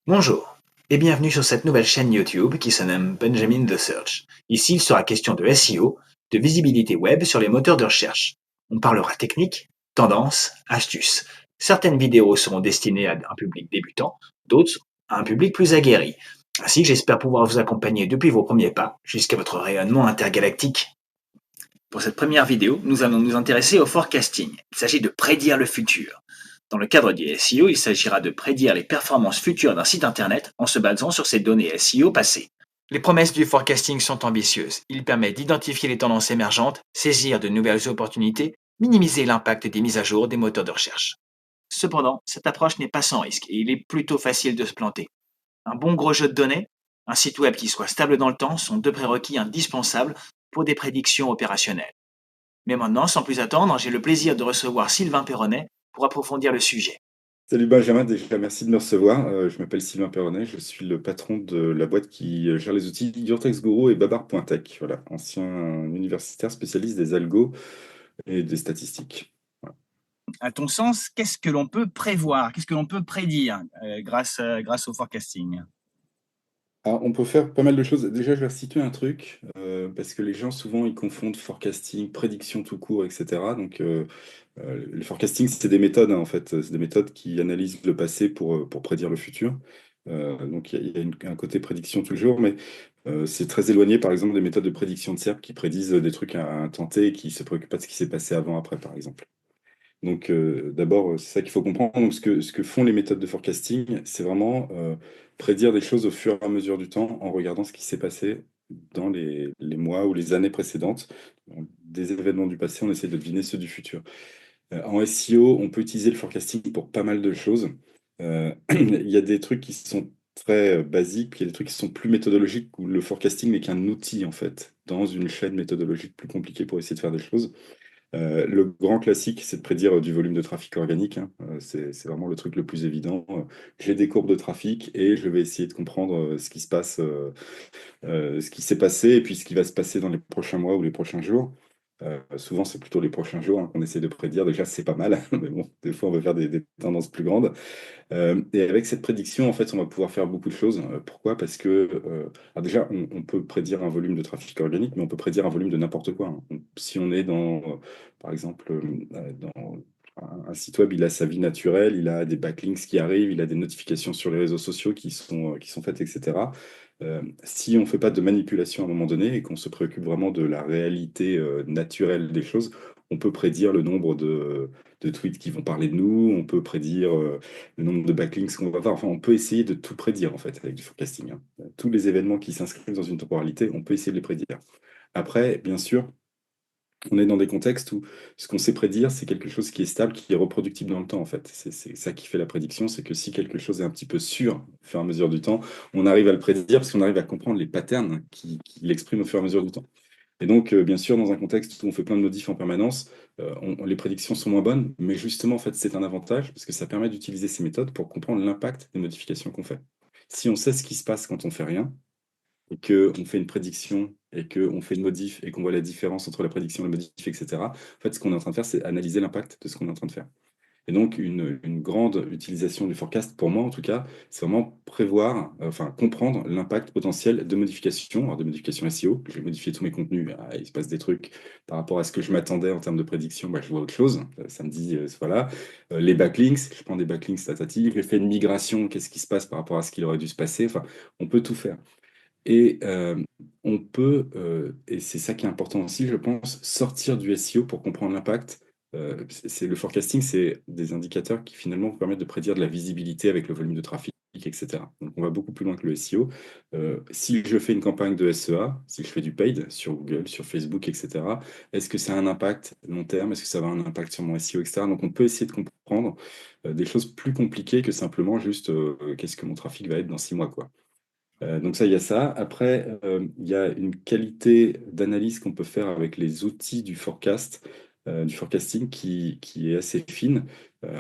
Bonjour et bienvenue sur cette nouvelle chaîne YouTube qui se nomme Benjamin The Search. Ici, il sera question de SEO, de visibilité web sur les moteurs de recherche. On parlera technique, tendance, astuces. Certaines vidéos seront destinées à un public débutant, d'autres à un public plus aguerri. Ainsi, j'espère pouvoir vous accompagner depuis vos premiers pas jusqu'à votre rayonnement intergalactique. Pour cette première vidéo, nous allons nous intéresser au forecasting. Il s'agit de prédire le futur. Dans le cadre du SEO, il s'agira de prédire les performances futures d'un site internet en se basant sur ses données SEO passées. Les promesses du forecasting sont ambitieuses. Il permet d'identifier les tendances émergentes, saisir de nouvelles opportunités, minimiser l'impact des mises à jour des moteurs de recherche. Cependant, cette approche n'est pas sans risque et il est plutôt facile de se planter. Un bon gros jeu de données, un site web qui soit stable dans le temps sont deux prérequis indispensables pour des prédictions opérationnelles. Mais maintenant, sans plus attendre, j'ai le plaisir de recevoir Sylvain Perronnet pour approfondir le sujet. Salut Benjamin, déjà merci de me recevoir. Je m'appelle Sylvain Perronnet, je suis le patron de la boîte qui gère les outils Your Guru et Babar.tech, voilà, ancien universitaire spécialiste des algos et des statistiques. Voilà. À ton sens, qu'est-ce que l'on peut prévoir, qu'est-ce que l'on peut prédire grâce au forecasting? Alors, on peut faire pas mal de choses. Déjà, je vais situer un truc, parce que les gens souvent ils confondent forecasting, prédiction tout court, etc. Donc, le forecasting, c'est des méthodes, hein, en fait. C'est des méthodes qui analysent le passé pour prédire le futur. Donc, il y a un côté prédiction toujours, mais c'est très éloigné, par exemple, des méthodes de prédiction de SERP qui prédisent des trucs à un temps T et qui se préoccupent pas de ce qui s'est passé avant, après, par exemple. Donc, d'abord, c'est ça qu'il faut comprendre. Donc, ce que font les méthodes de forecasting, c'est vraiment prédire des choses au fur et à mesure du temps en regardant ce qui s'est passé dans les mois ou les années précédentes. Donc, des événements du passé, on essaie de deviner ceux du futur. En SEO, on peut utiliser le forecasting pour pas mal de choses. Il y a des trucs qui sont très basiques, puis il y a des trucs qui sont plus méthodologiques, où le forecasting n'est qu'un outil, en fait, dans une chaîne méthodologique plus compliquée pour essayer de faire des choses. Le grand classique, c'est de prédire du volume de trafic organique, hein. C'est vraiment le truc le plus évident. J'ai des courbes de trafic et je vais essayer de comprendre ce qui se passe, ce qui s'est passé et puis ce qui va se passer dans les prochains mois ou les prochains jours. Souvent, c'est plutôt les prochains jours, hein, qu'on essaie de prédire. Déjà, c'est pas mal, mais bon, des fois, on veut faire des tendances plus grandes. Et avec cette prédiction, en fait, on va pouvoir faire beaucoup de choses. Pourquoi? Parce que, alors déjà, on peut prédire un volume de trafic organique, mais on peut prédire un volume de n'importe quoi, hein. Si on est dans, par exemple, dans un site web, il a sa vie naturelle, il a des backlinks qui arrivent, il a des notifications sur les réseaux sociaux qui sont faites, etc. Si on ne fait pas de manipulation à un moment donné et qu'on se préoccupe vraiment de la réalité naturelle des choses, on peut prédire le nombre de tweets qui vont parler de nous, on peut prédire le nombre de backlinks qu'on va avoir. Enfin, on peut essayer de tout prédire en fait avec du forecasting, hein. Tous les événements qui s'inscrivent dans une temporalité, on peut essayer de les prédire. Après, bien sûr, on est dans des contextes où ce qu'on sait prédire, c'est quelque chose qui est stable, qui est reproductible dans le temps, en fait. C'est ça qui fait la prédiction, c'est que si quelque chose est un petit peu sûr au fur et à mesure du temps, on arrive à le prédire parce qu'on arrive à comprendre les patterns qui l'expriment au fur et à mesure du temps. Et donc, bien sûr, dans un contexte où on fait plein de modifs en permanence, les prédictions sont moins bonnes, mais justement, en fait, c'est un avantage parce que ça permet d'utiliser ces méthodes pour comprendre l'impact des modifications qu'on fait. Si on sait ce qui se passe quand on fait rien, et qu'on fait une prédiction et qu'on fait une modif et qu'on voit la différence entre la prédiction et la modif, etc., en fait, ce qu'on est en train de faire, c'est analyser l'impact de ce qu'on est en train de faire. Et donc, une grande utilisation du forecast, pour moi en tout cas, c'est vraiment prévoir, enfin comprendre l'impact potentiel de modifications, alors de modifications SEO. Je vais modifier tous mes contenus, ah, il se passe des trucs par rapport à ce que je m'attendais en termes de prédiction, bah, je vois autre chose. Ça me dit, voilà. Les backlinks, je prends des backlinks statistiques, j'ai fait une migration, qu'est-ce qui se passe par rapport à ce qu'il aurait dû se passer. Enfin, on peut tout faire. Et on peut, et c'est ça qui est important aussi, je pense, sortir du SEO pour comprendre l'impact. Le forecasting, c'est des indicateurs qui finalement vous permettent de prédire de la visibilité avec le volume de trafic, etc. Donc on va beaucoup plus loin que le SEO. Si je fais une campagne de SEA, si je fais du paid sur Google, sur Facebook, etc., est-ce que ça a un impact long terme? Est-ce que ça va avoir un impact sur mon SEO, etc. Donc on peut essayer de comprendre des choses plus compliquées que simplement juste qu'est-ce que mon trafic va être dans 6 mois, quoi. Donc ça, il y a ça. Après, il y a une qualité d'analyse qu'on peut faire avec les outils du forecasting qui est assez fine.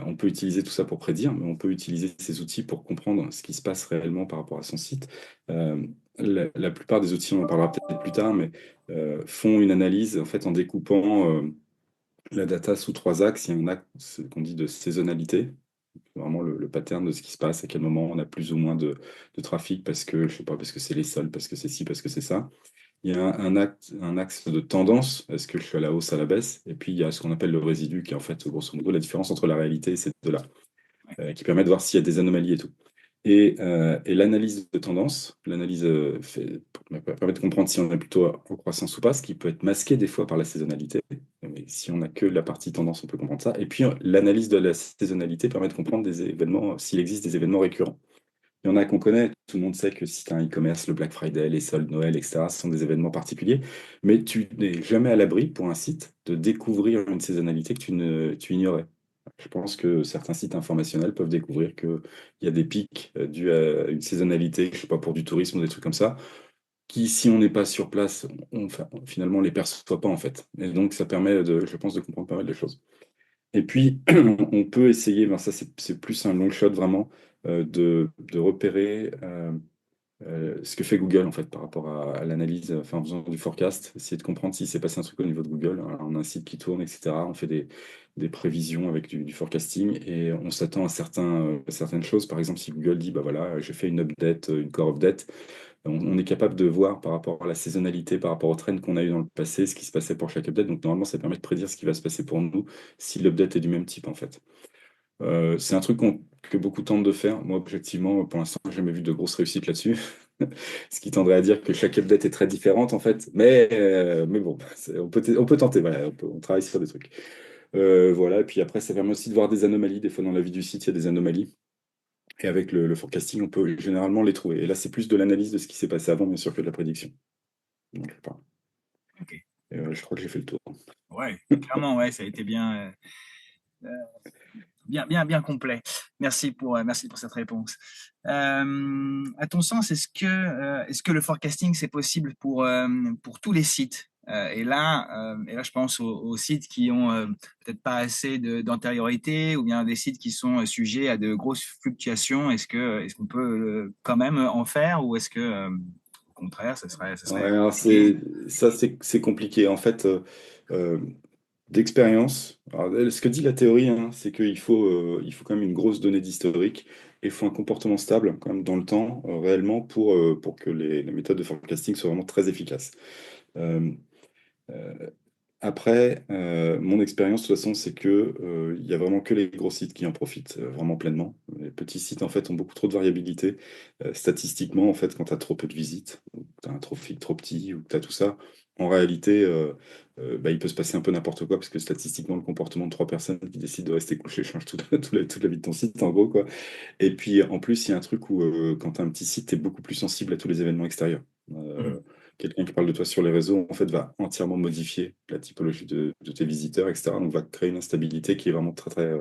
On peut utiliser tout ça pour prédire, mais on peut utiliser ces outils pour comprendre ce qui se passe réellement par rapport à son site. La plupart des outils, on en parlera peut-être plus tard, mais font une analyse en fait en découpant la data sous trois axes. Il y a un axe qu'on dit de saisonnalité, vraiment le pattern de ce qui se passe, à quel moment on a plus ou moins de trafic, parce que, je sais pas, parce que c'est les soldes, parce que c'est ci, parce que c'est ça. Il y a un axe de tendance, est-ce que je suis à la hausse, à la baisse? Et puis il y a ce qu'on appelle le résidu, qui est en fait, grosso modo, la différence entre la réalité et ces deux-là, qui permet de voir s'il y a des anomalies et tout. Et l'analyse de tendance, l'analyse permet de comprendre si on est plutôt en croissance ou pas, ce qui peut être masqué des fois par la saisonnalité. Mais si on n'a que la partie tendance, on peut comprendre ça. Et puis l'analyse de la saisonnalité permet de comprendre des événements, s'il existe des événements récurrents. Il y en a qu'on connaît, tout le monde sait que si tu as un e-commerce, le Black Friday, les soldes Noël, etc., ce sont des événements particuliers, mais tu n'es jamais à l'abri pour un site de découvrir une saisonnalité que tu ignorais. Je pense que certains sites informationnels peuvent découvrir qu'il y a des pics dus à une saisonnalité, je sais pas, pour du tourisme ou des trucs comme ça, qui, si on n'est pas sur place, enfin, finalement, on les perçoit pas en fait. Et donc, ça permet, je pense, de comprendre pas mal de choses. Et puis, on peut essayer, ben ça c'est plus un long shot vraiment, de repérer ce que fait Google en fait par rapport à l'analyse, enfin en faisant du forecast, essayer de comprendre s'il s'est passé un truc au niveau de Google. Alors, on a un site qui tourne, etc. On fait des prévisions avec du forecasting et on s'attend à certaines choses. Par exemple, si Google dit, bah voilà, j'ai fait une update, une core update, on est capable de voir par rapport à la saisonnalité, par rapport au trend qu'on a eu dans le passé, ce qui se passait pour chaque update. Donc normalement, ça permet de prédire ce qui va se passer pour nous si l'update est du même type en fait. C'est un truc que beaucoup tentent de faire. Moi, objectivement, pour l'instant, j'ai jamais vu de grosse réussite là-dessus. Ce qui tendrait à dire que chaque update est très différente, en fait. Mais bon, on peut tenter, voilà, on travaille sur des trucs. Voilà, et puis après, ça permet aussi de voir des anomalies. Des fois, dans la vie du site, il y a des anomalies. Et avec le forecasting, on peut généralement les trouver. Et là, c'est plus de l'analyse de ce qui s'est passé avant, bien sûr, que de la prédiction. Donc, je sais pas. Ok. Je crois que j'ai fait le tour. Ouais, clairement, ouais, ça a été bien complet. Merci pour cette réponse. À ton sens, est-ce que le forecasting c'est possible pour tous les sites? Et là, je pense aux sites qui ont peut-être pas assez d'antériorité ou bien des sites qui sont sujets à de grosses fluctuations. Est-ce qu'on peut quand même en faire ou est-ce que au contraire, ça Ouais, serait alors compliqué? c'est compliqué. En fait, euh, d'expérience, alors, ce que dit la théorie, hein, c'est il faut quand même une grosse donnée d'historique et il faut un comportement stable quand même dans le temps, réellement, pour que les méthodes de forecasting soient vraiment très efficaces. Euh, euh, Après, mon expérience, de toute façon, c'est que il y a vraiment que les gros sites qui en profitent vraiment pleinement. Les petits sites, en fait, ont beaucoup trop de variabilité. Statistiquement, en fait, quand tu as trop peu de visites, ou que tu as un trafic trop petit, ou que tu as tout ça, en réalité, bah, il peut se passer un peu n'importe quoi, parce que statistiquement, le comportement de trois personnes qui décident de rester couchées change toute la vie de ton site, en gros, quoi. Et puis, en plus, il y a un truc où, quand tu as un petit site, tu es beaucoup plus sensible à tous les événements extérieurs. Mhm. Quelqu'un qui parle de toi sur les réseaux, en fait, va entièrement modifier la typologie de tes visiteurs, etc. Donc, va créer une instabilité qui est vraiment très, très,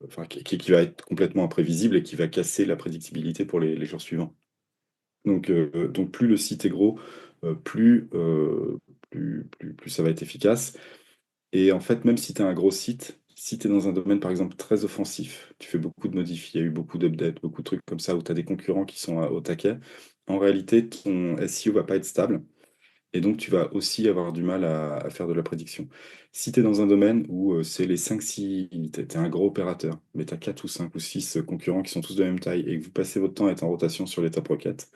enfin, qui va être complètement imprévisible et qui va casser la prédictibilité pour les jours suivants. Donc, plus le site est gros, plus ça va être efficace. Et en fait, même si tu as un gros site, si tu es dans un domaine, par exemple, très offensif, tu fais beaucoup de modifs, il y a eu beaucoup d'updates, beaucoup de trucs comme ça, où tu as des concurrents qui sont au taquet, en réalité, ton SEO va pas être stable. Et donc, tu vas aussi avoir du mal à faire de la prédiction. Si tu es dans un domaine où c'est les 5-6, tu es un gros opérateur, mais tu as 4 ou 5 ou 6 concurrents qui sont tous de la même taille et que vous passez votre temps à être en rotation sur les top rockets,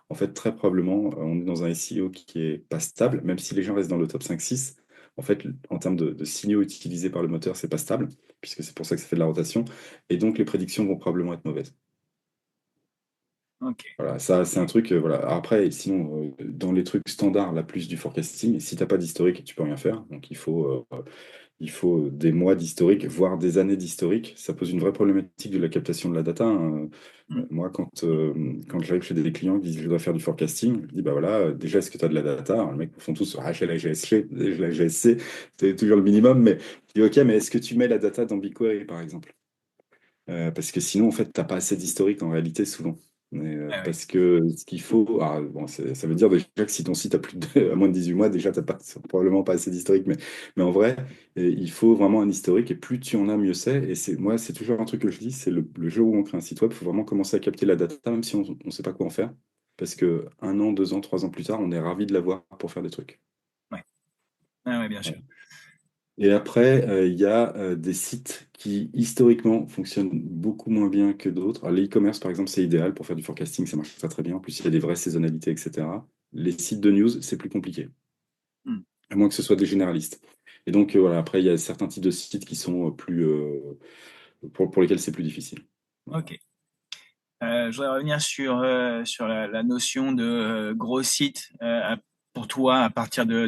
en fait, très probablement, on est dans un SEO qui est pas stable, même si les gens restent dans le top 5-6. En fait, en termes de signaux utilisés par le moteur, c'est pas stable, puisque c'est pour ça que ça fait de la rotation. Et donc, les prédictions vont probablement être mauvaises. Ok. Voilà, ça, c'est un truc. Voilà. Après, sinon, dans les trucs standards, la plus du forecasting, si tu n'as pas d'historique, tu peux rien faire. Donc, il faut des mois d'historique, voire des années d'historique. Ça pose une vraie problématique de la captation de la data, hein. Mhm. Moi, quand j'arrive chez des clients qui disent je dois faire du forecasting, je dis bah voilà, déjà, est-ce que tu as de la data? Alors, les mecs font tous j'ai la GSC, c'est toujours le minimum, mais je dis ok, mais est-ce que tu mets la data dans BigQuery, par exemple? Parce que sinon, en fait, t'as pas assez d'historique en réalité, souvent. Ah oui. Parce que ce qu'il faut, bon, ça veut dire déjà que si ton site a à moins de 18 mois, déjà, t'as pas, probablement pas assez d'historique. Mais en vrai, il faut vraiment un historique et plus tu en as, mieux c'est. Et moi, c'est toujours un truc que je dis, c'est le jour où on crée un site web, il faut vraiment commencer à capter la data, même si on ne sait pas quoi en faire. Parce que 1 an, 2 ans, 3 ans plus tard, on est ravi de l'avoir pour faire des trucs. Ouais. Ah ouais, bien sûr. Voilà. Et après, il y a des sites qui, historiquement, fonctionnent beaucoup moins bien que d'autres. Alors, l'e-commerce, par exemple, c'est idéal pour faire du forecasting, ça marche très très bien. En plus, il y a des vraies saisonnalités, etc. Les sites de news, c'est plus compliqué, Hmm. à moins que ce soit des généralistes. Et donc, voilà, après, il y a certains types de sites qui sont plus, pour lesquels c'est plus difficile. Voilà. Ok. Je voudrais revenir sur la notion de gros site. Pour toi, à partir de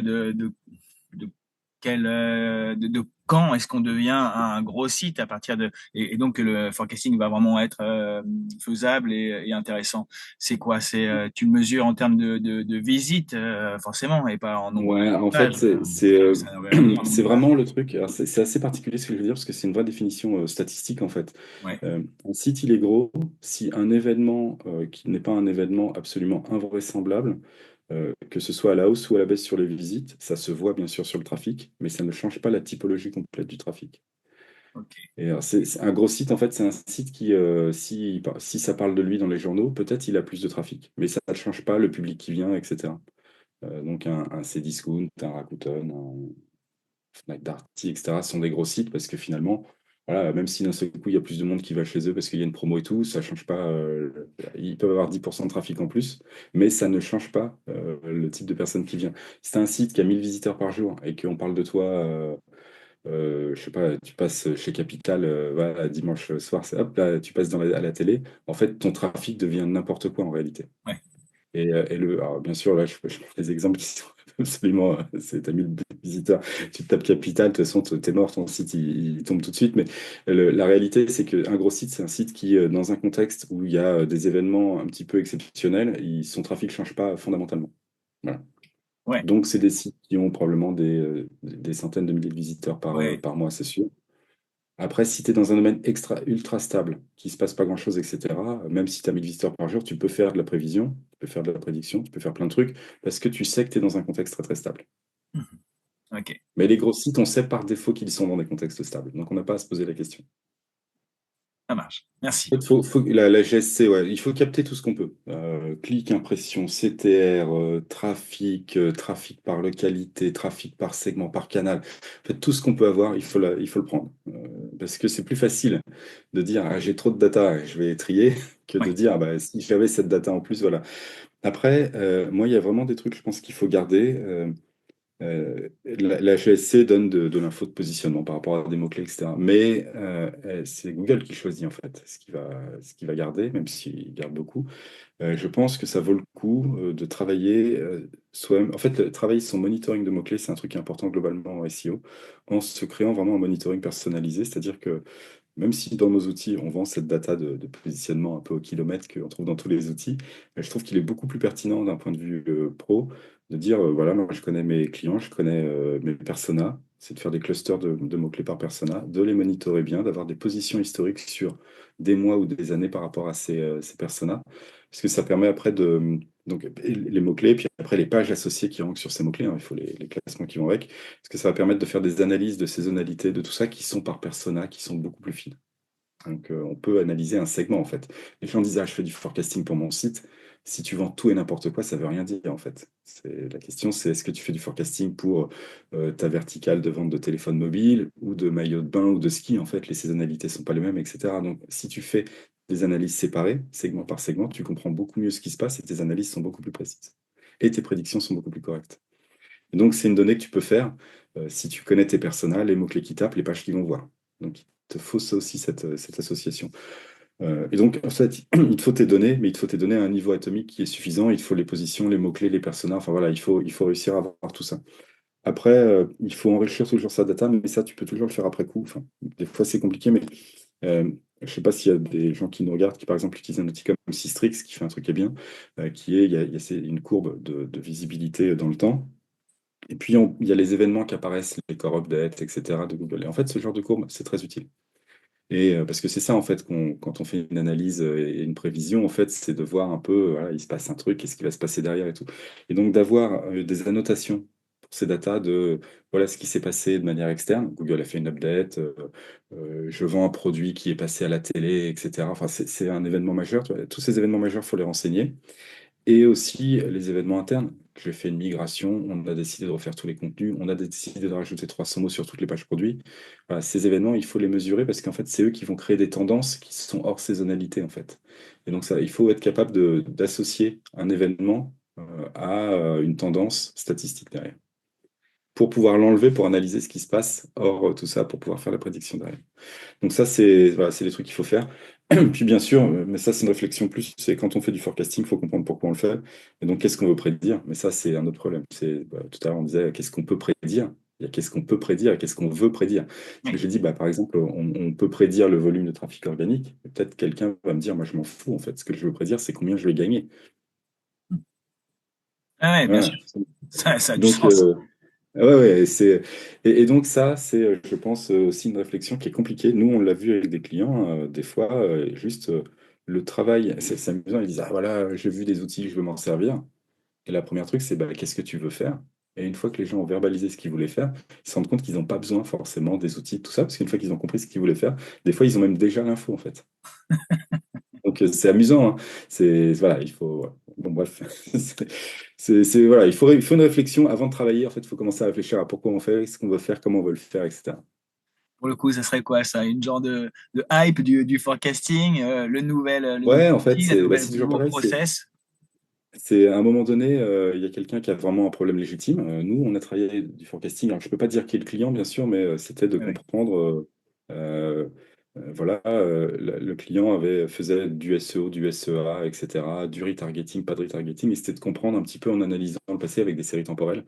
de quand est-ce qu'on devient un gros site à partir et donc que le forecasting va vraiment être faisable et intéressant. C'est quoi? Tu le mesures en termes de visites forcément et pas en nombre Ouais, en de fait, pages. Ça n'aurait rien à voir, c'est nombre de pages. vraiment le truc. Alors, c'est assez particulier ce que je veux dire parce que c'est une vraie définition statistique en fait. Ouais. Un site, il est gros si un événement qui n'est pas un événement absolument invraisemblable, que ce soit à la hausse ou à la baisse sur les visites, ça se voit bien sûr sur le trafic, mais ça ne change pas la typologie complète du trafic. Ok. Et alors, un gros site, en fait, c'est un site qui, si ça parle de lui dans les journaux, peut-être il a plus de trafic, mais ça ne change pas le public qui vient, etc. Donc un Cdiscount, un Rakuten, un Fnac Darty, etc. sont des gros sites parce que finalement, voilà, même si d'un seul coup il y a plus de monde qui va chez eux parce qu'il y a une promo et tout, ça change pas. Ils peuvent avoir 10% de trafic en plus, mais ça ne change pas le type de personne qui vient. Si tu as un site qui a 1000 visiteurs par jour et qu'on parle de toi, je sais pas, tu passes chez Capital voilà, dimanche soir, hop, là, tu passes à la télé, en fait, ton trafic devient n'importe quoi en réalité. Ouais. Alors, bien sûr, là, je prends des exemples qui sont absolument. T'as 1000 visiteurs, tu tapes Capital, de toute façon, t'es mort, ton site, il tombe tout de suite. Mais la réalité, c'est qu'un gros site, c'est un site qui, dans un contexte où il y a des événements un petit peu exceptionnels, son trafic ne change pas fondamentalement. Voilà. Ouais. Donc, c'est des sites qui ont probablement des centaines de milliers de visiteurs Ouais. par mois, c'est sûr. Après, si tu es dans un domaine ultra stable, qui ne se passe pas grand-chose, etc., même si tu as 1000 visiteurs par jour, tu peux faire de la prévision, tu peux faire de la prédiction, tu peux faire plein de trucs, parce que tu sais que tu es dans un contexte très très stable. Mhm. Ok. Mais les gros sites, on sait par défaut qu'ils sont dans des contextes stables, donc on n'a pas à se poser la question. Ça marche. Merci. En fait, la GSC, ouais, il faut capter tout ce qu'on peut. Clic, impression, CTR, trafic, trafic par localité, trafic par segment, par canal. En fait, tout ce qu'on peut avoir, il faut le prendre. Parce que c'est plus facile de dire ah, j'ai trop de data, je vais trier, que de Ouais. dire ah, bah, si j'avais cette data en plus, voilà. Après, moi, il y a vraiment des trucs, je pense qu'il faut garder. La GSC donne de l'info de positionnement par rapport à des mots-clés, etc. Mais c'est Google qui choisit en fait ce qu'il va garder, même s'il garde beaucoup. Je pense que ça vaut le coup de travailler soi-même. En fait, travailler son monitoring de mots-clés, c'est un truc qui est important globalement en SEO, en se créant vraiment un monitoring personnalisé. C'est-à-dire que même si dans nos outils, on vend cette data de positionnement un peu au kilomètre qu'on trouve dans tous les outils, je trouve qu'il est beaucoup plus pertinent d'un point de vue pro de dire, voilà, moi je connais mes clients, je connais mes personas, c'est de faire des clusters de mots-clés par persona, de les monitorer bien, d'avoir des positions historiques sur des mois ou des années par rapport à ces personas, parce que ça permet après donc, les mots-clés, puis après les pages associées qui rankent sur ces mots-clés, hein, il faut les classements qui vont avec, parce que ça va permettre de faire des analyses de saisonnalité, de tout ça, qui sont par persona, qui sont beaucoup plus fines. Donc, on peut analyser un segment, en fait. Les gens disent, ah, je fais du forecasting pour mon site. Si tu vends tout et n'importe quoi, ça veut rien dire, en fait. La question, c'est est-ce que tu fais du forecasting pour ta verticale de vente de téléphone mobile ou de maillot de bain ou de ski? En fait, les saisonnalités ne sont pas les mêmes, etc. Donc, si tu fais des analyses séparées, segment par segment, tu comprends beaucoup mieux ce qui se passe et tes analyses sont beaucoup plus précises. Et tes prédictions sont beaucoup plus correctes. Et donc, c'est une donnée que tu peux faire si tu connais tes personas, les mots-clés qui tapent, les pages qu'ils vont voir. Donc, il te faut ça aussi, cette association. Et donc, en fait, il te faut tes données, mais il te faut tes données à un niveau atomique qui est suffisant. Il te faut les positions, les mots-clés, les personas. Enfin, voilà, il faut réussir à avoir tout ça. Après, il faut enrichir toujours sa data, mais ça, tu peux toujours le faire après coup. Enfin, des fois, c'est compliqué, mais je ne sais pas s'il y a des gens qui nous regardent qui, par exemple, utilisent un outil comme Systrix, qui fait un truc qui est bien, il y a une courbe de visibilité dans le temps. Et puis, il y a les événements qui apparaissent, les core updates, etc. de Google. Et en fait, ce genre de courbe, c'est très utile. Et parce que c'est ça, en fait, quand on fait une analyse et une prévision, en fait, c'est de voir un peu, voilà, il se passe un truc, qu'est-ce qui va se passer derrière et tout. Et donc, d'avoir des annotations pour ces datas de, voilà ce qui s'est passé de manière externe. Google a fait une update, je vends un produit qui est passé à la télé, etc. Enfin, c'est un événement majeur. Tu vois. Tous ces événements majeurs, il faut les renseigner et aussi les événements internes. je fais une migration, on a décidé de refaire tous les contenus, on a décidé de rajouter 300 mots sur toutes les pages produits. Voilà, ces événements, il faut les mesurer parce qu'en fait, c'est eux qui vont créer des tendances qui sont hors saisonnalité, en fait. Et donc, ça, il faut être capable d'associer un événement à une tendance statistique derrière pour pouvoir l'enlever, pour analyser ce qui se passe hors tout ça, pour pouvoir faire la prédiction derrière. Donc ça, c'est voilà, c'est les trucs qu'il faut faire. Puis bien sûr, mais ça, c'est une réflexion plus, c'est quand on fait du forecasting, il faut comprendre pourquoi on le fait. Et donc, qu'est-ce qu'on veut prédire? Mais ça, c'est un autre problème. Tout à l'heure, on disait, qu'est-ce qu'on peut prédire? Il y a qu'est-ce qu'on peut prédire et qu'est-ce qu'on veut prédire. Ce que Oui. j'ai dit, par exemple, on peut prédire le volume de trafic organique. Et peut-être quelqu'un va me dire, moi, je m'en fous, en fait. Ce que je veux prédire, c'est combien je vais gagner. Ah ouais, bien Voilà. sûr. Ça a du Donc, sens. ouais, ouais, et donc ça, c'est, je pense, aussi une réflexion qui est compliquée. Nous, on l'a vu avec des clients, des fois, juste le travail, c'est amusant, ils disent, ah voilà, j'ai vu des outils, je veux m'en servir. Et la première truc, c'est bah, qu'est-ce que tu veux faire? Et une fois que les gens ont verbalisé ce qu'ils voulaient faire, ils se rendent compte qu'ils n'ont pas besoin forcément des outils, tout ça, parce qu'une fois qu'ils ont compris ce qu'ils voulaient faire, des fois, ils ont même déjà l'info, en fait. Donc c'est amusant, hein. Voilà, il faut. Bon, bref. Voilà, il faut une réflexion avant de travailler. En fait, il faut commencer à réfléchir à pourquoi on fait, ce qu'on veut faire, comment on veut le faire, etc. Pour le coup, ça serait quoi ça? Une genre de hype du forecasting, le nouvel Ouais, en fait, outil, c'est le toujours nouveau pareil. process. C'est à un moment donné, il y a quelqu'un qui a vraiment un problème légitime. Nous, on a travaillé du forecasting. Alors, je ne peux pas dire qui est le client, bien sûr, mais c'était de Ouais, ouais. comprendre. Voilà, le client faisait du SEO, du SEA, etc., du retargeting, pas de retargeting, et c'était de comprendre un petit peu en analysant le passé avec des séries temporelles,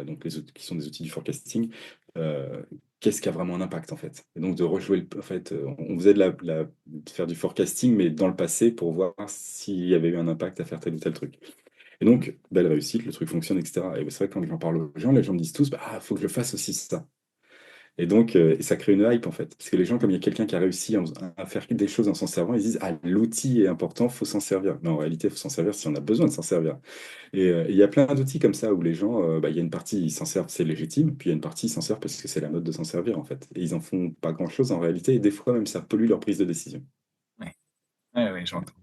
donc qui sont des outils du forecasting, euh, qu'est-ce qui a vraiment un impact en fait. Et donc de rejouer, en fait, on faisait de faire du forecasting, mais dans le passé pour voir s'il y avait eu un impact à faire tel ou tel truc. Et donc, belle réussite, le truc fonctionne, etc. Et c'est vrai que quand j'en parle aux gens, les gens me disent tous, bah, faut que je fasse aussi ça. Et donc, et ça crée une hype en fait. Parce que les gens, comme il y a quelqu'un qui a réussi à faire des choses en s'en servant, ils disent, ah, l'outil est important, faut s'en servir. Mais en réalité, il faut s'en servir si on a besoin de s'en servir. Et il y a plein d'outils comme ça où les gens, il y a une partie, ils s'en servent, c'est légitime, puis il y a une partie, ils s'en servent parce que c'est la mode de s'en servir en fait. Et ils en font pas grand-chose en réalité, et des fois même ça pollue leur prise de décision. Ouais, ouais, ouais, j'entends.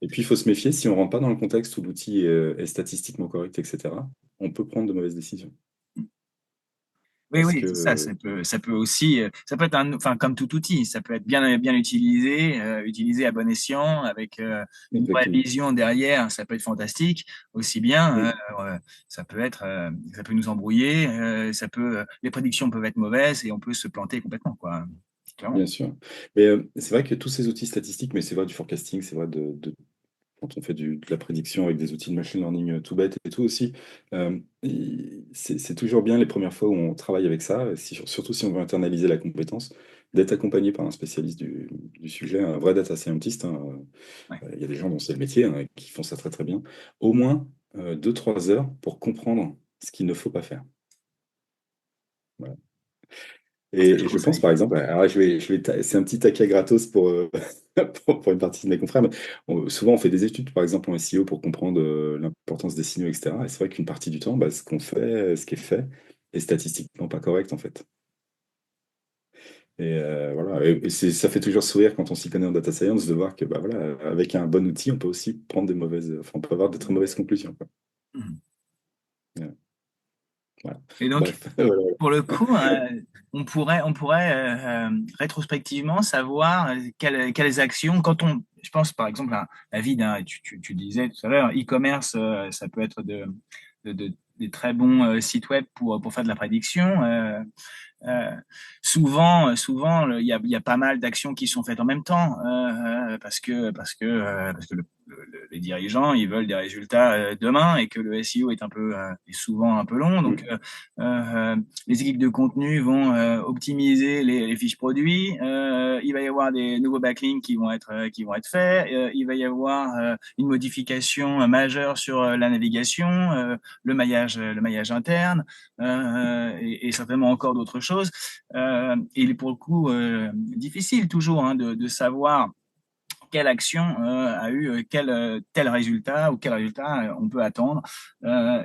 Et puis il faut se méfier, si on rentre pas dans le contexte où l'outil est statistiquement correct, etc., on peut prendre de mauvaises décisions. Oui, Parce oui, c'est ça. que, Ça peut aussi, ça peut être enfin, comme tout outil, ça peut être bien utilisé, utilisé à bon escient, avec une vraie exactement. vision derrière. Ça peut être fantastique, aussi bien. Mm. Ça peut nous embrouiller. Les prédictions peuvent être mauvaises et on peut se planter complètement, quoi. Clairement. Bien sûr. Mais c'est vrai que tous ces outils statistiques, mais c'est vrai du forecasting, c'est vrai quand on fait de la prédiction avec des outils de machine learning tout bêtes et tout aussi, c'est toujours bien les premières fois où on travaille avec ça, surtout si on veut internaliser la compétence, d'être accompagné par un spécialiste du sujet, un vrai data scientist, hein. Ouais. Il y a des gens dont c'est le métier, hein, qui font ça très très bien. Au moins 2-3 heures pour comprendre ce qu'il ne faut pas faire. Voilà. C'est le Et je pense conseil. par exemple, alors c'est un petit taquet gratos pour une partie de mes confrères, mais souvent on fait des études par exemple en SEO pour comprendre l'importance des signaux, etc. Et c'est vrai qu'une partie du temps, bah, ce qu'on fait, ce qui est fait, est statistiquement pas correct en fait. Et voilà, ça fait toujours sourire quand on s'y connaît en data science de voir que bah, voilà, avec un bon outil, on peut aussi prendre enfin, on peut avoir de très mauvaises conclusions, quoi. Mhm. Ouais, voilà. Et donc, Bref, voilà. pour le coup, on pourrait rétrospectivement savoir quelles actions, je pense par exemple à David, hein, tu disais tout à l'heure, e-commerce, ça peut être des très bons sites web pour faire de la prédiction. Euh, souvent, il y a pas mal d'actions qui sont faites en même temps parce que les dirigeants ils veulent des résultats demain et que le SEO est souvent un peu long. Donc, Mm, les équipes de contenu vont optimiser les fiches produits. Il va y avoir des nouveaux backlinks qui vont être faits. Il va y avoir une modification majeure sur la navigation, le maillage interne et certainement encore d'autres choses. Il est pour le coup difficile toujours de savoir quelle action a eu tel résultat ou quel résultat on peut attendre.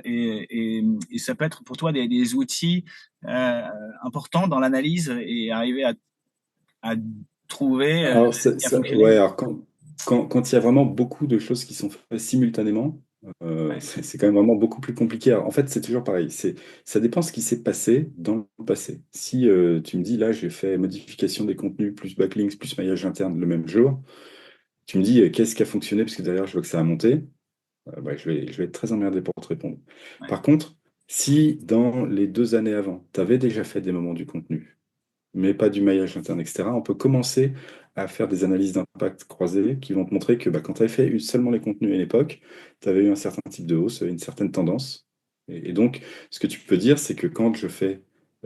Et ça peut être pour toi des outils euh, importants dans l'analyse et arriver à trouver Alors, ce qui a fonctionné. ouais, alors quand il y a vraiment beaucoup de choses qui sont faites simultanément, Ouais. C'est quand même vraiment beaucoup plus compliqué. En fait, c'est toujours pareil. Ça dépend ce qui s'est passé dans le passé. Si tu me dis, là, j'ai fait modification des contenus, plus backlinks, plus maillage interne le même jour, tu me dis, qu'est-ce qui a fonctionné, parce que derrière, je vois que ça a monté. Ouais, je vais être très emmerdé pour te répondre. Ouais. Par contre, si dans les 2 années avant, tu avais déjà fait des moments du contenu, mais pas du maillage interne, etc., on peut commencer à faire des analyses d'impact croisées qui vont te montrer que quand tu avais fait seulement les contenus à une époque, tu avais eu un certain type de hausse, une certaine tendance. Et donc, ce que tu peux dire, c'est que quand je fais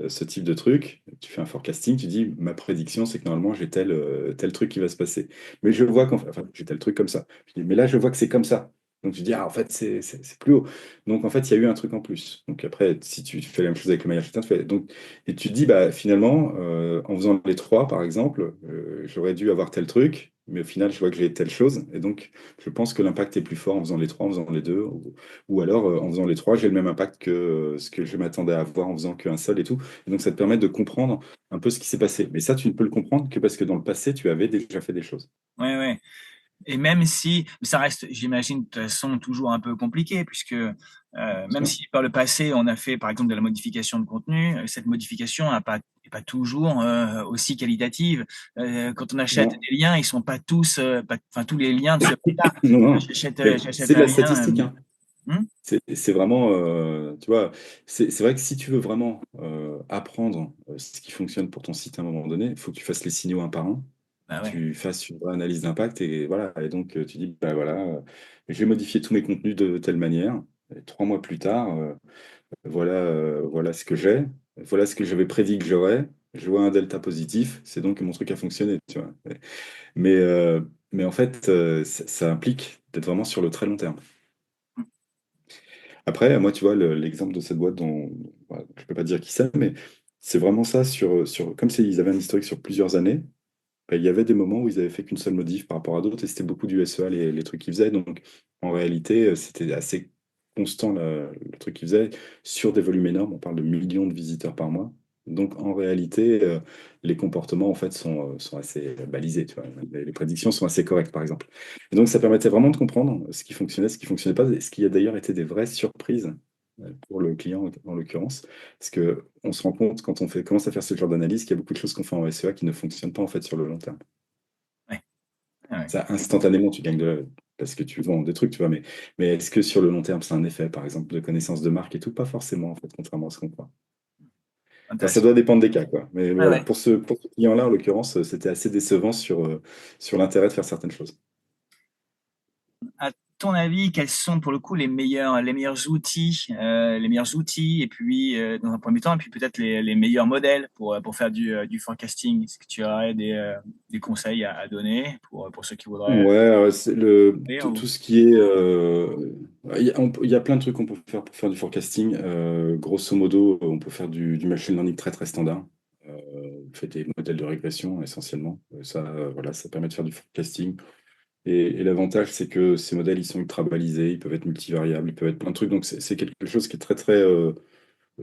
ce type de truc, tu fais un forecasting, tu dis, ma prédiction, c'est que normalement, j'ai tel truc qui va se passer. Mais je vois enfin, j'ai tel truc comme ça. Je dis, mais là, je vois que c'est comme ça. Donc, tu dis, ah, en fait, c'est plus haut. Donc, en fait, il y a eu un truc en plus. Donc, après, si tu fais la même chose avec le maillage interne, donc, et tu te dis, finalement, en faisant les trois, par exemple, j'aurais dû avoir tel truc, mais au final, je vois que j'ai telle chose. Et donc, je pense que l'impact est plus fort en faisant les trois, en faisant les deux. Ou alors, en faisant les trois, j'ai le même impact que ce que je m'attendais à avoir en faisant qu'un seul et tout. Et donc, ça te permet de comprendre un peu ce qui s'est passé. Mais ça, tu ne peux le comprendre que parce que dans le passé, tu avais déjà fait des choses. Ouais, ouais. Et même si ça reste, j'imagine, de toute façon, toujours un peu compliqué, puisque même Ça. si par le passé, on a fait, par exemple, de la modification de contenu, cette modification n'est pas toujours aussi qualitative. Quand on achète Non, des liens, ils sont pas tous, enfin, tous les liens de ce prix-là. non, non. Mais J'achète c'est de un la lien. statistique, hein. Hmm. C'est vraiment, tu vois, c'est vrai que si tu veux vraiment apprendre ce qui fonctionne pour ton site à un moment donné, il faut que tu fasses les signaux un par un, Bah ouais. tu fasses une vraie analyse d'impact et voilà. Et donc, tu dis, voilà, j'ai modifié tous mes contenus de telle manière. Et 3 mois plus tard, voilà ce que j'ai, voilà ce que j'avais prédit que j'aurais. Je vois un delta positif, c'est donc que mon truc a fonctionné, tu vois. Mais, euh, mais en fait, ça implique d'être vraiment sur le très long terme. Après, moi, tu vois, l'exemple de cette boîte dont voilà, je peux pas dire qui c'est, mais c'est vraiment ça comme ils avaient un historique sur plusieurs années, il y avait des moments où ils avaient fait qu'une seule modif par rapport à d'autres et c'était beaucoup du SEA, les trucs qu'ils faisaient. Donc, en réalité, c'était assez constant le truc qu'ils faisaient sur des volumes énormes. On parle de millions de visiteurs par mois. Donc, en réalité, les comportements, en fait, sont assez balisés, tu vois. Les prédictions sont assez correctes, par exemple. Et donc, ça permettait vraiment de comprendre ce qui fonctionnait, ce qui fonctionnait pas, et ce qui a d'ailleurs été des vraies surprises pour le client, en l'occurrence. Parce que on se rend compte, quand commence à faire ce genre d'analyse, qu'il y a beaucoup de choses qu'on fait en SEA qui ne fonctionnent pas, en fait, sur le long terme. Ouais. Ah ouais. Ça, instantanément, tu gagnes parce que tu vends des trucs, tu vois, mais est-ce que sur le long terme, c'est un effet, par exemple, de connaissance de marque et tout? Pas forcément, en fait, contrairement à ce qu'on croit. Enfin, ça Intéressant. doit dépendre des cas, quoi. Mais Ouais, voilà, ouais. pour ce client-là, en l'occurrence, c'était assez décevant sur l'intérêt de faire certaines choses. À ton avis, quels sont pour le coup les meilleurs outils, et puis dans un premier temps, et puis peut-être les meilleurs modèles pour faire du forecasting? Est-ce que tu aurais des conseils à donner pour ceux qui voudraient Ouais, faire tout ou... ce qui est. Il y a plein de trucs qu'on peut faire pour faire du forecasting. Grosso modo, on peut faire du machine learning très très standard. On fait des modèles de régression essentiellement. Ça, voilà, ça permet de faire du forecasting. Et l'avantage, c'est que ces modèles, ils sont ultra balisés, ils peuvent être multivariables, ils peuvent être plein de trucs. Donc, c'est quelque chose qui est très très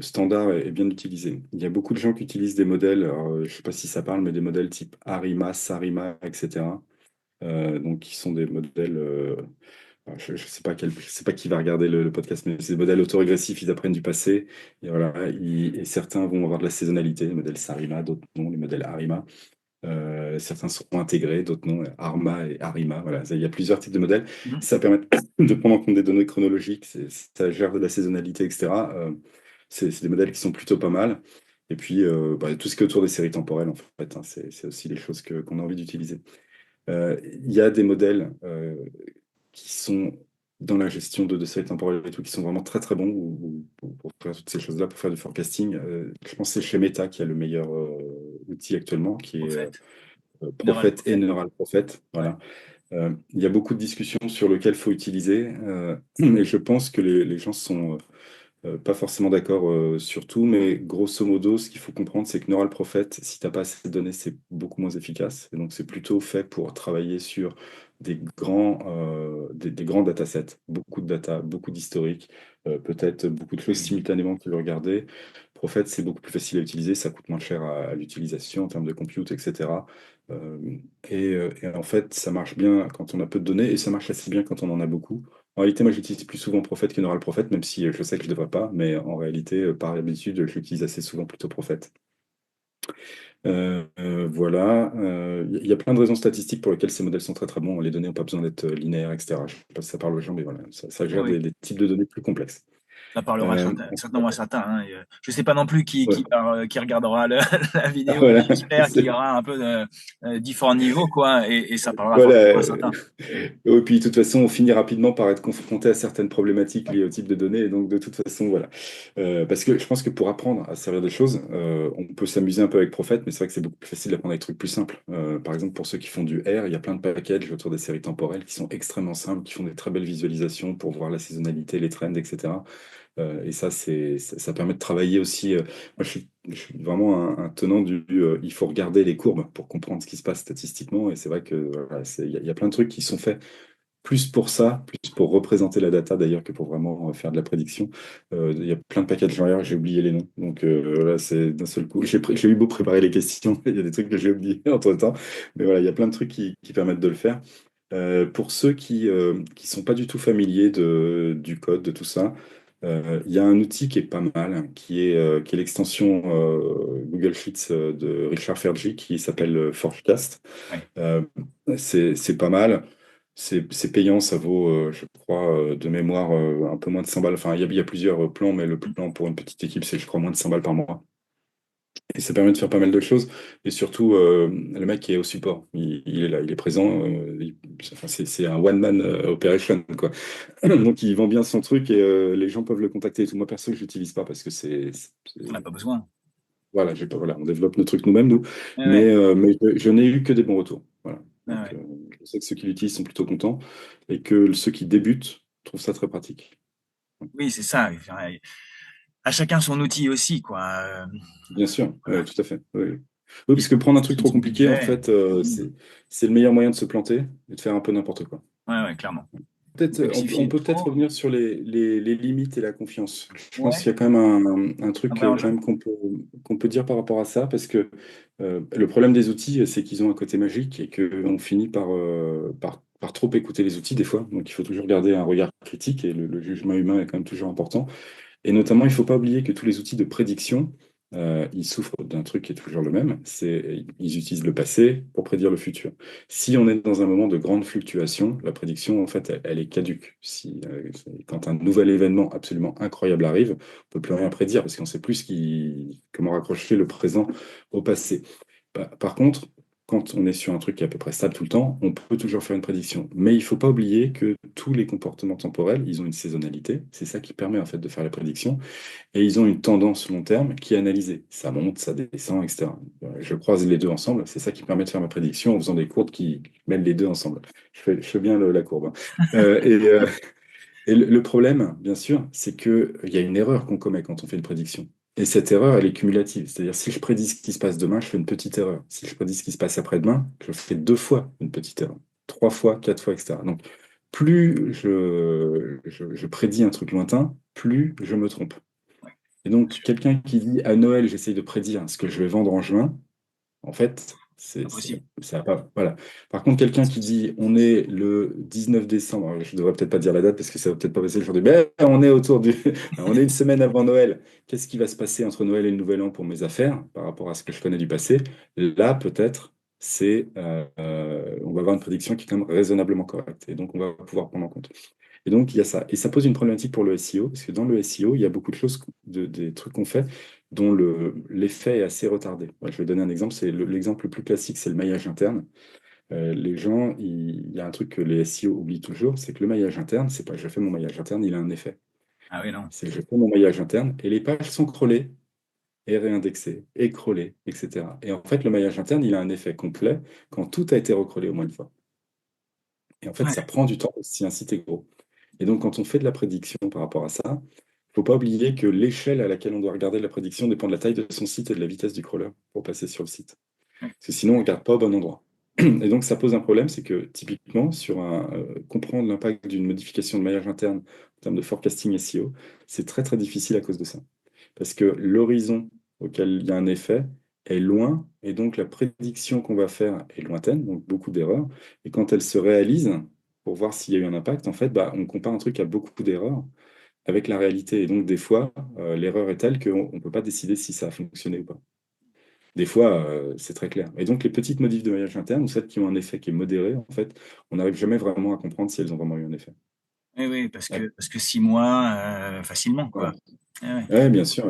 standard et bien utilisé. Il y a beaucoup de gens qui utilisent des modèles, alors, je ne sais pas si ça parle, mais des modèles type Arima, Sarima, etc. Donc, qui sont des modèles. Alors, je sais pas je sais pas qui va regarder le podcast, mais c'est des modèles autorégressifs, ils apprennent du passé. Et voilà, et certains vont avoir de la saisonnalité, les modèles Sarima, d'autres non, les modèles Arima. Certains sont intégrés, d'autres non, Arma et Arima. Voilà, il y a plusieurs types de modèles. Mhm. Ça permet de prendre en compte des données chronologiques, ça gère de la saisonnalité, etc. C'est des modèles qui sont plutôt pas mal. Et puis, tout ce qui est autour des séries temporelles, en fait, hein, c'est aussi les choses qu'on a envie d'utiliser. Il y a des modèles qui sont dans la gestion de séries temporelles et tout, qui sont vraiment très très bons pour faire toutes ces choses-là, pour faire du forecasting. Je pense que c'est chez Meta qui a le meilleur outil actuellement, qui Au est fait, Neural Prophet et Prophet. Neural Prophet. Ouais. Voilà. Il y a beaucoup de discussions sur lequel faut utiliser, et je pense que les gens sont pas forcément d'accord sur tout, mais grosso modo, ce qu'il faut comprendre, c'est que Neural Prophet, si tu n'as pas assez de données, c'est beaucoup moins efficace. Et donc, c'est plutôt fait pour travailler sur des grands datasets, beaucoup de data, beaucoup d'historique, peut-être beaucoup de Oui, choses oui. simultanément que tu veux regarder. Prophet, c'est beaucoup plus facile à utiliser, ça coûte moins cher à l'utilisation en termes de compute, etc. Euh, et en fait, ça marche bien quand on a peu de données et ça marche assez bien quand on en a beaucoup. En réalité, moi, j'utilise plus souvent Prophet que Neural Prophet, même si je sais que je ne devrais pas, mais en réalité, par habitude, je l'utilise assez souvent plutôt Prophet. Voilà. Il y a plein de raisons statistiques pour lesquelles ces modèles sont très très bons. Les données n'ont pas besoin d'être linéaires, etc. Je ne sais pas si ça parle aux gens, mais voilà, ça Oui, gère oui. des types de données plus complexes. Ça parlera Euh, certainement à certains, hein. Je ne sais pas non plus ouais. qui regardera la vidéo, mais Voilà. j'espère qu'il y aura un peu de différents niveaux, quoi, et ça parlera Voilà. forcément à certains. Et puis, de toute façon, on finit rapidement par être confronté à certaines problématiques liées au type de données. Et donc, de toute façon, voilà. Parce que je pense que pour apprendre à servir des choses, on peut s'amuser un peu avec Prophet, mais c'est vrai que c'est beaucoup plus facile d'apprendre avec des trucs plus simples. Par exemple, pour ceux qui font du R, il y a plein de packages autour des séries temporelles qui sont extrêmement simples, qui font des très belles visualisations pour voir la saisonnalité, les trends, etc. Et ça permet de travailler aussi. Moi, je suis vraiment un tenant il faut regarder les courbes pour comprendre ce qui se passe statistiquement. Et c'est vrai que voilà, il y a plein de trucs qui sont faits plus pour ça, plus pour représenter la data d'ailleurs que pour vraiment faire de la prédiction. Il y a plein de packages en R, j'ai oublié les noms. Donc là, c'est d'un seul coup. J'ai eu beau préparer les questions, il y a des trucs que j'ai oubliés entre-temps. Mais voilà, il y a plein de trucs qui permettent de le faire. Pour ceux qui sont pas du tout familiers du code, de tout ça, il y a un outil qui est pas mal, qui est l'extension Google Sheets de Richard Fergie qui s'appelle Forecast. Ouais. Euh, c'est pas mal. C'est payant, ça vaut, je crois, de mémoire, un peu moins de 100 balles. Enfin, il y a plusieurs plans, mais le plan pour une petite équipe, c'est, je crois, moins de 100 balles par mois. Et ça permet de faire pas mal de choses. Et surtout, le mec qui est au support, il est là, il est présent. Enfin, c'est un one-man operation, quoi. Donc, il vend bien son truc et les gens peuvent le contacter et tout. Moi, perso, je l'utilise pas parce que On n'a pas besoin. voilà, voilà, on développe nos trucs nous-mêmes, nous. Ouais, ouais, Mais je n'ai eu que des bons retours. Voilà. ouais, Donc, ouais. je sais que ceux qui l'utilisent sont plutôt contents et que ceux qui débutent trouvent ça très pratique. Oui, c'est ça. Enfin, à chacun son outil aussi, quoi. Bien sûr, Voilà. tout à fait. Oui, oui. Oui, parce que prendre un truc Gestion de trop son compliqué, en budget. fait, c'est le meilleur moyen de se planter et de faire un peu n'importe quoi. Ouais, ouais, clairement. Peut-être, on Complexifier peut peut-être trop. revenir sur les limites et la confiance. Je pense Ouais, qu'il y a quand même un un truc vrai quand enjeu. même qu'on peut dire par rapport à ça, parce que le problème des outils, c'est qu'ils ont un côté magique et qu'on finit par trop écouter les outils des fois. Donc il faut toujours garder un regard critique et le jugement humain est quand même toujours important. Et notamment, il ne faut pas oublier que tous les outils de prédiction, ils souffrent d'un truc qui est toujours le même, c'est ils utilisent le passé pour prédire le futur. Si on est dans un moment de grande fluctuation, la prédiction, en fait, elle est caduque. Quand un nouvel événement absolument incroyable arrive, on ne peut plus rien prédire parce qu'on ne sait plus comment raccrocher le présent au passé. Par contre, quand on est sur un truc qui est à peu près stable tout le temps, on peut toujours faire une prédiction. Mais il ne faut pas oublier que tous les comportements temporels, ils ont une saisonnalité. C'est ça qui permet en fait de faire la prédiction. Et ils ont une tendance long terme qui est analysée. Ça monte, ça descend, etc. Je croise les deux ensemble. C'est ça qui permet de faire ma prédiction en faisant des courbes qui mêlent les deux ensemble. Je fais bien la courbe, hein. Et le problème, bien sûr, c'est qu'il y a une erreur qu'on commet quand on fait une prédiction. Et cette erreur, elle est cumulative. C'est-à-dire, si je prédis ce qui se passe demain, je fais une petite erreur. Si je prédis ce qui se passe après-demain, je fais deux fois une petite erreur. Trois fois, quatre fois, etc. Donc, plus je prédis un truc lointain, plus je me trompe. Ouais, Et bien donc, sûr. quelqu'un qui dit à Noël, j'essaye de prédire ce que je vais vendre en juin, en fait, Impossible. ça va pas. Voilà. Par contre, quelqu'un qui dit on est le 19 décembre, alors, je devrais peut-être pas dire la date parce que ça va peut-être pas passer le jour du. Mais on est on est une semaine avant Noël. Qu'est-ce qui va se passer entre Noël et le Nouvel An pour mes affaires par rapport à ce que je connais du passé? Là, peut-être, on va avoir une prédiction qui est quand même raisonnablement correcte. Et donc, on va pouvoir prendre en compte. Et donc, il y a ça. Et ça pose une problématique pour le SEO, parce que dans le SEO, il y a beaucoup de choses, des trucs qu'on fait, dont l'effet est assez retardé. Moi, je vais donner un exemple. L'exemple le plus classique, c'est le maillage interne. Les gens, il y a un truc que les SEO oublient toujours, c'est que le maillage interne, c'est pas je fais mon maillage interne, il a un effet. Ah oui, non. C'est je fais mon maillage interne et les pages sont crawlées et réindexées et crawlées, etc. Et en fait, le maillage interne, il a un effet complet quand tout a été recrawlé au moins une fois. Et en fait, Ouais, ça prend du temps si un site est gros. Et donc, quand on fait de la prédiction par rapport à ça, il ne faut pas oublier que l'échelle à laquelle on doit regarder la prédiction dépend de la taille de son site et de la vitesse du crawler pour passer sur le site. ouais, Parce que sinon, on ne regarde pas au bon endroit. Et donc, ça pose un problème, c'est que typiquement, comprendre l'impact d'une modification de maillage interne en termes de forecasting SEO, c'est très très difficile à cause de ça. Parce que l'horizon auquel il y a un effet est loin, et donc la prédiction qu'on va faire est lointaine, donc beaucoup d'erreurs. Et quand elle se réalise, pour voir s'il y a eu un impact, en fait, bah, on compare un truc à beaucoup d'erreurs avec la réalité. Et donc, des fois, l'erreur est telle qu'on ne peut pas décider si ça a fonctionné ou pas. Des fois, c'est très clair. Et donc, les petites modifs de maillage interne, ou celles qui ont un effet qui est modéré, en fait, on n'arrive jamais vraiment à comprendre si elles ont vraiment eu un effet. Oui, oui, Ouais, parce que 6 mois, facilement, quoi. voilà. Ah ouais. Ouais, bien sûr.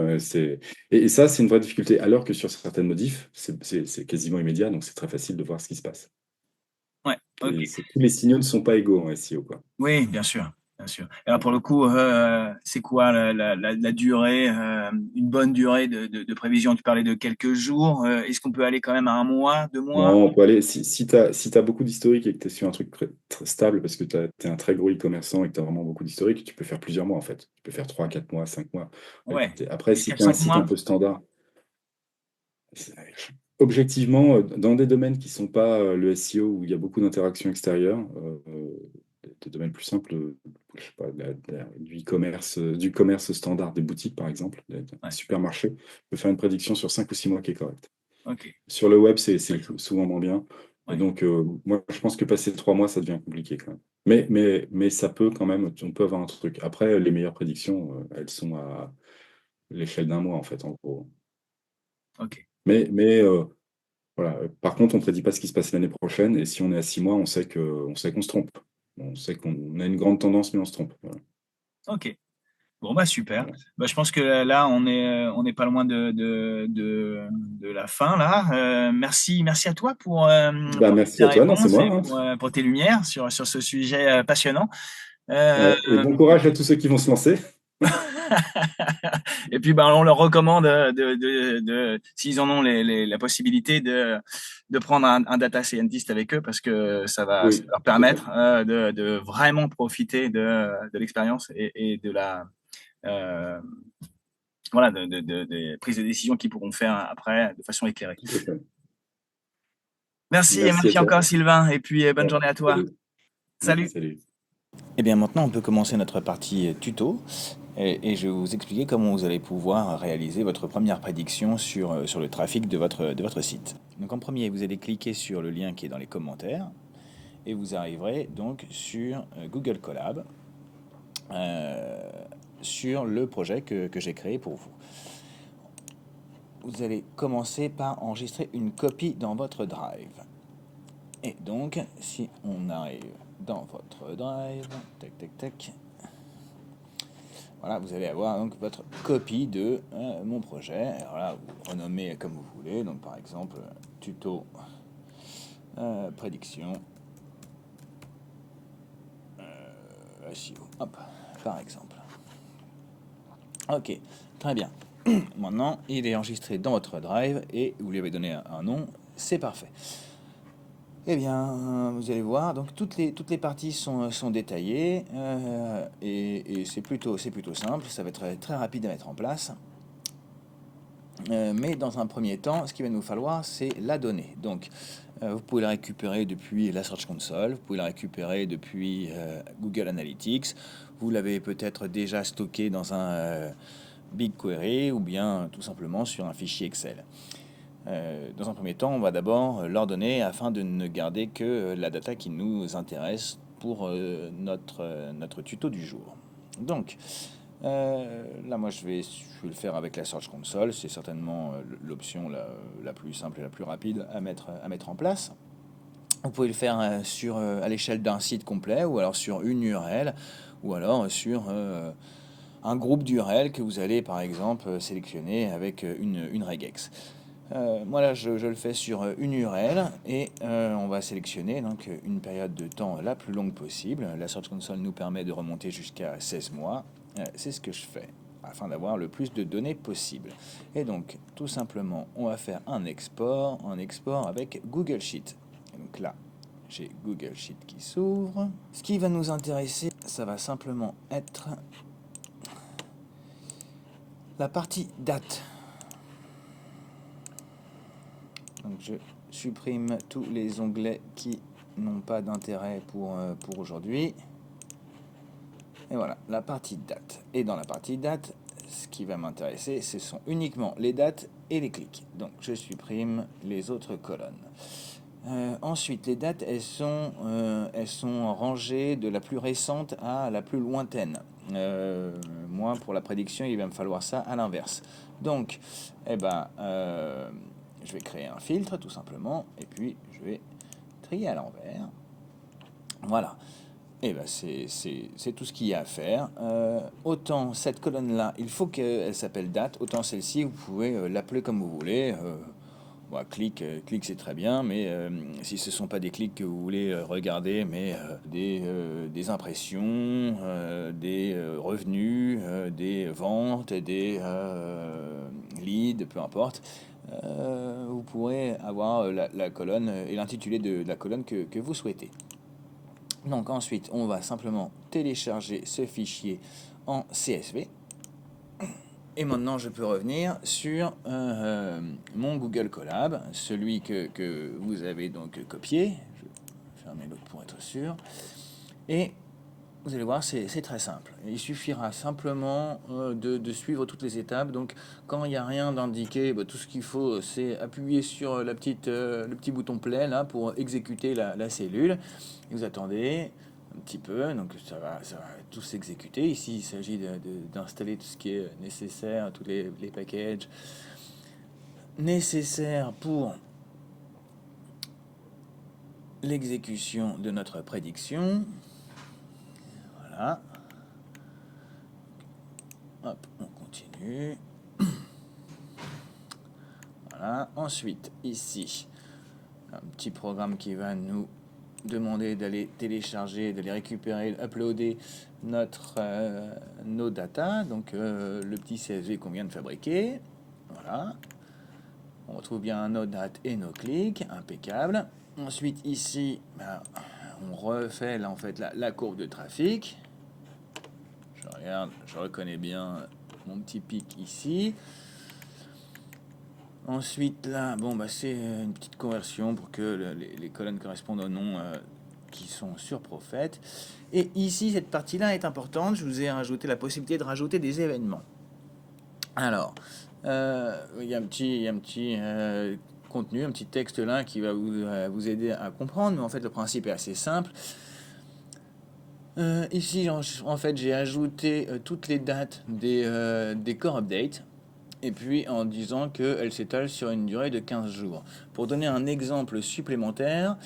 Et ça, c'est une vraie difficulté. Alors que sur certaines modifs, c'est quasiment immédiat, donc c'est très facile de voir ce qui se passe. Ouais, ok. Tous les signaux ne sont pas égaux en SEO, quoi. Oui, bien sûr, bien sûr. Alors pour le coup, c'est quoi la durée, une bonne durée de prévision? Tu parlais de quelques jours. Est-ce qu'on peut aller quand même à un mois, 2 mois? Non, on peut aller. Si tu as beaucoup d'historique et que tu es sur un truc très stable, parce que tu es un très gros e-commerçant et que tu as vraiment beaucoup d'historique, tu peux faire plusieurs mois, en fait. Tu peux faire 3, 4 mois, 5 mois. En Ouais, réalité. Après, si jusqu'à tu as un 5 site un mois. peu standard, c'est- objectivement, dans des domaines qui ne sont pas le SEO, où il y a beaucoup d'interactions extérieures, des domaines plus simples, je sais pas, du commerce standard, des boutiques, par exemple, un Ouais, supermarché, peut faire une prédiction sur 5 ou 6 mois qui est correcte. ok, Sur le web, c'est souvent moins bien. Et ouais. donc, moi, je pense que passer 3 mois, ça devient compliqué quand même. Mais ça peut quand même, on peut avoir un truc. Après, les meilleures prédictions, elles sont à l'échelle d'un mois, en fait, en gros. Ok. Mais voilà. Par contre, on ne prédit pas ce qui se passe l'année prochaine. Et si on est à 6 mois, on sait qu'on se trompe. On sait qu'on a une grande tendance, mais on se trompe. Voilà. Ok. Bon bah super. Voilà. Bah, je pense que là on est pas loin de la fin là. Merci à toi Bah, pour merci tes à toi. Non, c'est réponses moi, et hein. pour tes lumières sur ce sujet passionnant. Euh, Ouais. Et bon courage à tous ceux qui vont se lancer. et puis bah on leur recommande s'ils en ont la possibilité de prendre un data scientist avec eux parce que ça Oui, va leur tout à fait. permettre de vraiment profiter de l'expérience et de la euh, voilà, de prise de décision qu'ils pourront faire après de façon éclairée. Tout à fait. Merci et Merci à merci toi. encore Sylvain et puis bonne Ouais. journée à toi. Salut. Ouais, Salut. salut. Eh bien maintenant on peut commencer notre partie tuto et je vais vous expliquer comment vous allez pouvoir réaliser votre première prédiction sur le trafic de votre site. Donc en premier vous allez cliquer sur le lien qui est dans les commentaires et vous arriverez donc sur Google Colab, euh, sur le projet que j'ai créé pour vous. Vous allez commencer par enregistrer une copie dans votre Drive. Et donc, si on arrive dans votre Drive, tac, tac, tac, voilà, vous allez avoir donc votre copie de mon projet. Alors là, vous renommez comme vous voulez. Donc, par exemple, tuto prédiction SEO. Hop, par exemple. Ok, très bien. Maintenant, il est enregistré dans votre Drive et vous lui avez donné un nom. C'est parfait. Eh bien, vous allez voir, donc toutes les parties sont détaillées et c'est plutôt simple, ça va être très, très rapide à mettre en place. Mais dans un premier temps, ce qu'il va nous falloir, c'est la donnée. Donc, vous pouvez la récupérer depuis la Search Console, vous pouvez la récupérer depuis Google Analytics, vous l'avez peut-être déjà stocké dans un BigQuery ou bien tout simplement sur un fichier Excel. Dans un premier temps, on va d'abord l'ordonner afin de ne garder que la data qui nous intéresse pour notre tuto du jour. Donc, là, moi, je vais le faire avec la Search Console. C'est certainement l'option la plus simple et la plus rapide à mettre en place. Vous pouvez le faire à l'échelle d'un site complet ou alors sur une URL ou alors sur un groupe d'URL que vous allez, par exemple, sélectionner avec une regex. Moi là je le fais sur une URL et on va sélectionner donc une période de temps la plus longue possible. La Search Console nous permet de remonter jusqu'à 16 mois. C'est ce que je fais afin d'avoir le plus de données possible. Et donc tout simplement on va faire un export avec Google Sheet. Et donc là j'ai Google Sheet qui s'ouvre. Ce qui va nous intéresser, ça va simplement être la partie date. Donc je supprime tous les onglets qui n'ont pas d'intérêt pour aujourd'hui. Et voilà, la partie date. Et dans la partie date, ce qui va m'intéresser, ce sont uniquement les dates et les clics. Donc je supprime les autres colonnes. Ensuite, les dates, elles sont rangées de la plus récente à la plus lointaine. Moi, pour la prédiction, il va me falloir ça à l'inverse. Donc, eh ben, je vais créer un filtre, tout simplement, et puis je vais trier à l'envers. Voilà. Et ben c'est tout ce qu'il y a à faire. Autant cette colonne-là, il faut qu'elle s'appelle date, autant celle-ci, vous pouvez l'appeler comme vous voulez. Bon, clic c'est très bien, mais si ce ne sont pas des clics que vous voulez regarder, mais des impressions, des revenus, des ventes, des leads, peu importe, vous pourrez avoir la colonne et l'intitulé de la colonne que vous souhaitez. Donc ensuite, on va simplement télécharger ce fichier en CSV. Et maintenant, je peux revenir sur mon Google Colab, celui que vous avez donc copié. Je vais fermer l'autre pour être sûr. Et vous allez voir, c'est très simple. Il suffira simplement de suivre toutes les étapes. Donc, quand il n'y a rien d'indiqué, tout ce qu'il faut, c'est appuyer sur le petit bouton play là pour exécuter la cellule. Et vous attendez un petit peu, donc ça va tout s'exécuter. Ici, il s'agit d'installer tout ce qui est nécessaire, tous les packages nécessaires pour l'exécution de notre prédiction. Voilà. Hop, on continue. Voilà. Ensuite, ici, un petit programme qui va nous demander d'aller télécharger, d'aller récupérer, uploader nos data, donc le petit CSV qu'on vient de fabriquer. Voilà. On retrouve bien nos dates et nos clics, impeccable. Ensuite, ici, on refait là, en fait, la courbe de trafic. Je regarde, je reconnais bien mon petit pic ici. Ensuite, là, c'est une petite conversion pour que les colonnes correspondent aux noms qui sont sur Prophète. Et ici, cette partie-là est importante. Je vous ai rajouté la possibilité de rajouter des événements. Alors, il y a un petit contenu, un petit texte là qui va vous aider à comprendre. Mais en fait, le principe est assez simple. Ici, en fait, j'ai ajouté toutes les dates des core updates. Et puis en disant qu'elle s'étale sur une durée de 15 jours. Pour donner un exemple supplémentaire,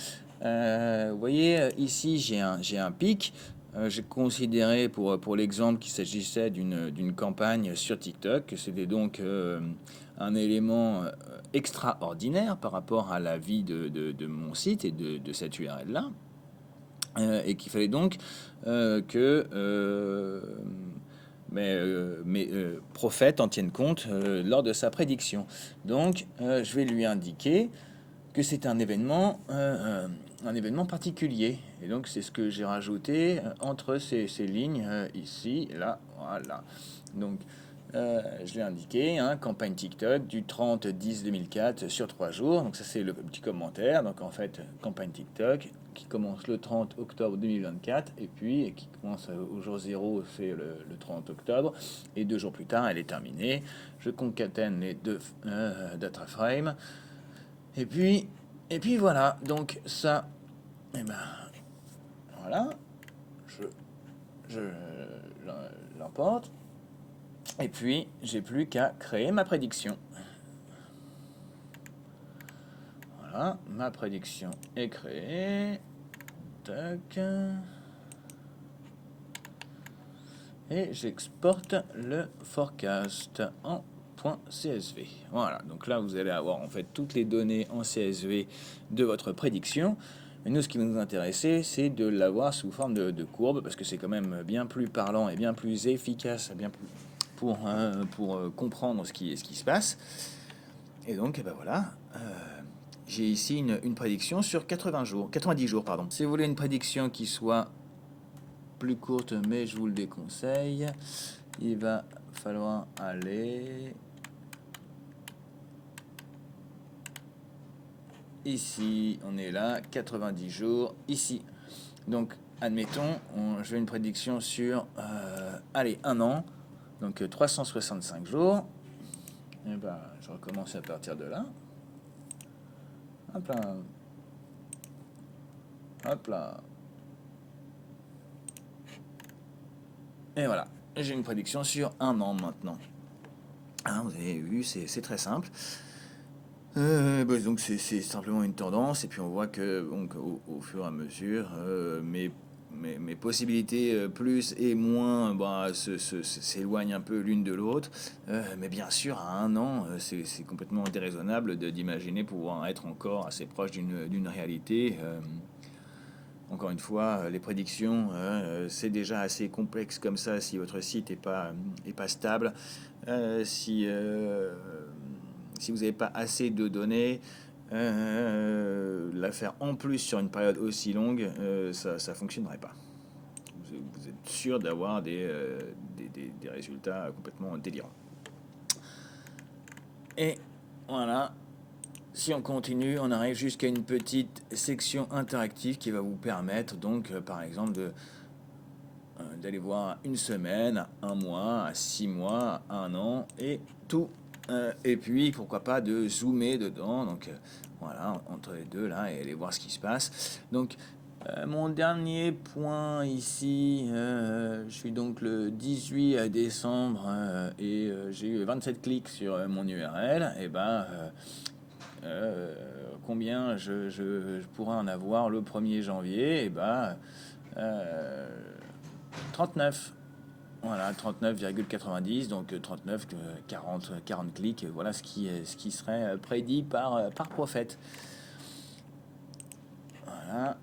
vous voyez, ici j'ai un pic. J'ai considéré pour l'exemple qu'il s'agissait d'une campagne sur TikTok, que c'était donc un élément extraordinaire par rapport à la vie de mon site et de cette URL-là. Et qu'il fallait donc que... Prophète en tienne compte lors de sa prédiction. Donc, je vais lui indiquer que c'est un événement particulier. Et donc, c'est ce que j'ai rajouté entre ces lignes ici, là, voilà. Donc, je l'ai indiqué, campagne TikTok du 30-10-2004 sur 3 jours. Donc ça c'est le petit commentaire. Donc en fait, campagne TikTok qui commence le 30 octobre 2024 et puis qui commence au jour 0, c'est le 30 octobre. Et 2 jours plus tard, elle est terminée. Je concatène les deux data frames. Et puis voilà. Donc ça, voilà. Je l'emporte. Et puis, j'ai plus qu'à créer ma prédiction. Voilà, ma prédiction est créée. Tac. Et j'exporte le forecast en .csv. Voilà, donc là, vous allez avoir en fait toutes les données en CSV de votre prédiction. Mais nous, ce qui va nous intéresser, c'est de l'avoir sous forme de courbe, parce que c'est quand même bien plus parlant et bien plus efficace, bien plus pour comprendre ce qui se passe. Et donc, voilà, j'ai ici une prédiction sur 90 jours. Si vous voulez une prédiction qui soit plus courte, mais je vous le déconseille, il va falloir aller ici, on est là, 90 jours, ici. Donc, admettons, je veux une prédiction sur, 1 an. Donc 365 jours, et je recommence à partir de là. Hop là. Hop là. Et voilà, j'ai une prédiction sur 1 an maintenant. Hein, vous avez vu, c'est très simple. Donc c'est simplement une tendance, et puis on voit que donc, au fur et à mesure, mes possibilités plus et moins s'éloignent un peu l'une de l'autre. Mais bien sûr, à 1 an, c'est complètement déraisonnable d'imaginer pouvoir être encore assez proche d'une réalité. Encore une fois, les prédictions, c'est déjà assez complexe comme ça si votre site est pas stable. Si vous n'avez pas assez de données, la faire en plus sur une période aussi longue, ça ne fonctionnerait pas. Vous êtes sûr d'avoir des résultats complètement délirants. Et voilà, si on continue, on arrive jusqu'à une petite section interactive qui va vous permettre donc, par exemple, d'aller voir une semaine, 1 mois, à 6 mois, 1 an, et tout. Et puis, pourquoi pas de zoomer dedans, donc voilà, entre les deux là, et aller voir ce qui se passe. Donc, mon dernier point ici, je suis donc le 18 décembre et j'ai eu 27 clics sur mon URL, et ben, combien je pourrais en avoir le 1er janvier, et ben, 39. Voilà, 39,90, donc 39, 40 clics, voilà ce qui serait prédit par Prophète. Voilà.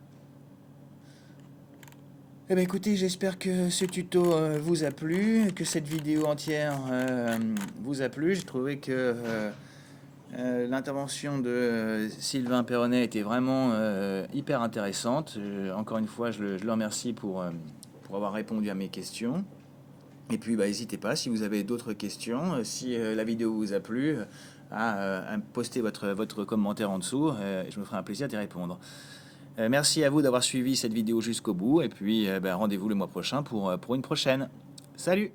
Eh bien écoutez, j'espère que ce tuto vous a plu, que cette vidéo entière vous a plu. J'ai trouvé que l'intervention de Sylvain Perronnet était vraiment hyper intéressante. Encore une fois, je le remercie pour avoir répondu à mes questions. Et puis, n'hésitez pas, si vous avez d'autres questions, si la vidéo vous a plu, à poster votre commentaire en dessous. Je me ferai un plaisir d'y répondre. Merci à vous d'avoir suivi cette vidéo jusqu'au bout. Et puis, rendez-vous le mois prochain pour une prochaine. Salut!